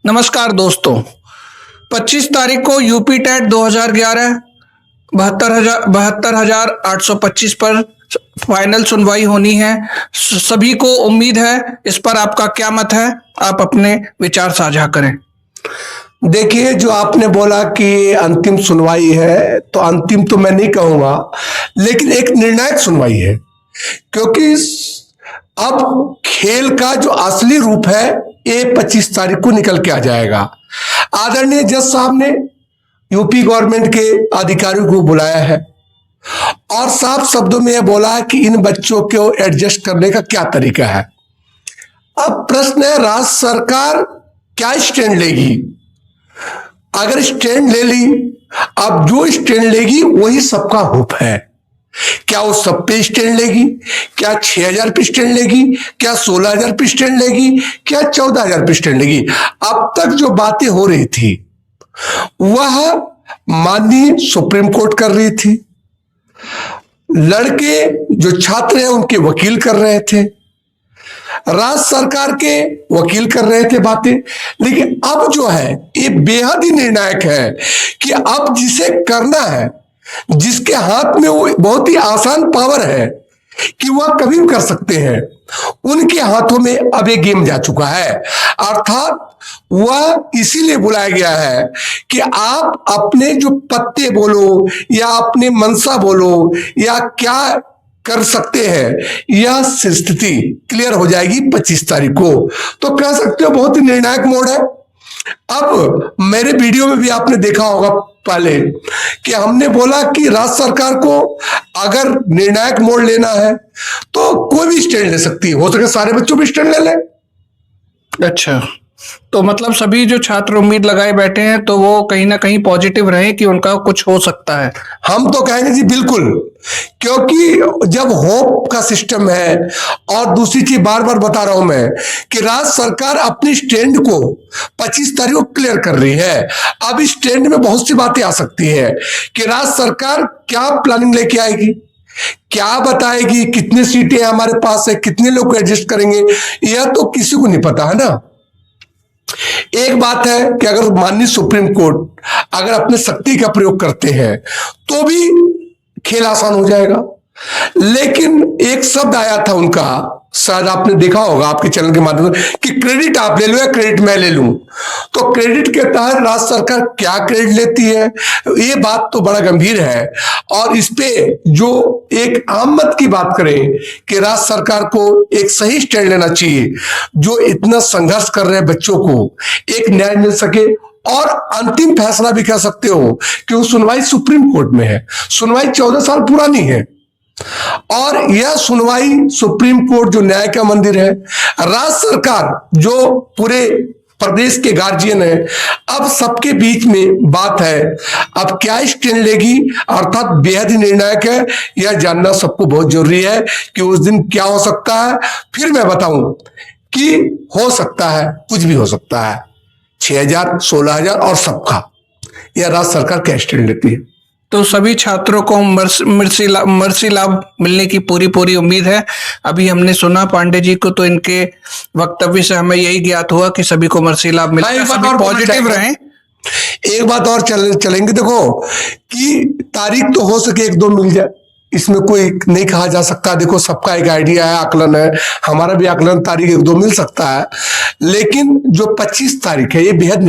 नमस्कार दोस्तों। 25 तारीख को यूपी टेट 2011 72,825 पर फाइनल सुनवाई होनी है। सभी को उम्मीद है। इस पर आपका क्या मत है? आप अपने विचार साझा करें। देखिए, जो आपने बोला कि अंतिम सुनवाई है, तो अंतिम तो मैं नहीं कहूंगा, लेकिन एक निर्णायक सुनवाई है। क्योंकि अब खेल का जो असली रूप है ये 25 तारीख को निकल के आ जाएगा। आदरणीय जज साहब ने यूपी गवर्नमेंट के अधिकारियों को बुलाया है और साफ शब्दों में यह बोला है कि इन बच्चों को एडजस्ट करने का क्या तरीका है। अब प्रश्न है, राज्य सरकार क्या स्टैंड लेगी? अगर स्टैंड ले ली, अब जो स्टैंड लेगी वही सबका होप है। क्या वो सब पे स्टैंड लेगी? क्या 6,000 पे स्टैंड लेगी? क्या 16,000 पे स्टैंड लेगी? क्या 14,000 पे स्टैंड लेगी? अब तक जो बातें हो रही थी वह माननीय सुप्रीम कोर्ट कर रही थी, लड़के जो छात्र हैं उनके वकील कर रहे थे, राज्य सरकार के वकील कर रहे थे बातें। लेकिन अब जो है ये बेहद ही निर्णायक है कि अब जिसे करना है, जिसके हाथ में वो बहुत ही आसान पावर है कि वह कभी भी कर सकते हैं, उनके हाथों में अब ये गेम जा चुका है। अर्थात वह इसीलिए बुलाया गया है कि आप अपने जो पत्ते बोलो या अपने मनसा बोलो या क्या कर सकते हैं, यह स्थिति क्लियर हो जाएगी 25 तारीख को। तो कह सकते हो बहुत ही निर्णायक मोड़ है। अब मेरे वीडियो में भी आपने देखा होगा पहले कि हमने बोला कि राज्य सरकार को अगर निर्णायक मोड़ लेना है तो कोई भी स्टैंड ले सकती है, हो सके सारे बच्चों भी स्टैंड ले लें। अच्छा, तो मतलब सभी जो छात्र उम्मीद लगाए बैठे हैं तो वो कहीं ना कहीं पॉजिटिव रहे कि उनका कुछ हो सकता है। हम तो कहेंगे जी बिल्कुल, क्योंकि जब होप का सिस्टम है, और दूसरी चीज बार बार बता रहा हूं मैं कि राज्य सरकार अपनी स्टैंड को 25 तारीख को क्लियर कर रही है। अब इस स्टैंड में बहुत सी बातें आ सकती है कि राज्य सरकार क्या प्लानिंग लेके आएगी, क्या बताएगी, कितनी सीटें हमारे पास है, कितने लोग एडजस्ट करेंगे, यह तो किसी को नहीं पता है ना। एक बात है कि अगर माननीय सुप्रीम कोर्ट अगर अपने शक्ति का प्रयोग करते हैं तो भी खेल आसान हो जाएगा। लेकिन एक शब्द आया था उनका, शायद आपने देखा होगा आपके चैनल के माध्यम से, कि क्रेडिट आप ले लो या क्रेडिट मैं ले लूं। तो क्रेडिट के तहत राज्य सरकार क्या क्रेडिट लेती है, ये बात तो बड़ा गंभीर है। और इस पे जो एक आम मत की बात करें कि राज्य सरकार को एक सही स्टैंड लेना चाहिए, जो इतना संघर्ष कर रहे बच्चों को एक न्याय मिल सके। और अंतिम फैसला भी कह सकते हो कि वो सुनवाई सुप्रीम कोर्ट में है, सुनवाई 14 साल पुरानी है, और यह सुनवाई सुप्रीम कोर्ट जो न्याय का मंदिर है, राज्य सरकार जो पूरे प्रदेश के गार्जियन है, अब सबके बीच में बात है। अब क्या स्टैंड लेगी, अर्थात बेहद ही निर्णायक है। यह जानना सबको बहुत जरूरी है कि उस दिन क्या हो सकता है। फिर मैं बताऊं कि हो सकता है, कुछ भी हो सकता है, 6,000, 16,000 और सबका, यह राज्य सरकार क्या स्टैंड लेती है। तो सभी छात्रों को मर्सी लाभ मिलने की पूरी उम्मीद है। अभी हमने सुना पांडे जी को, तो इनके वक्तव्य से हमें यही ज्ञात हुआ कि सभी को मर्सी लाभ मिलेगा, सभी पॉजिटिव रहें। एक बात और चलेंगे, देखो कि तारीख तो हो सके 1-2 मिल जाए, इसमें कोई नहीं कहा जा सकता। देखो सबका एक आइडिया है, आकलन है, हमारा भी आकलन तारीख 1-2 मिल सकता है, लेकिन जो 25 तारीख है ये बेहद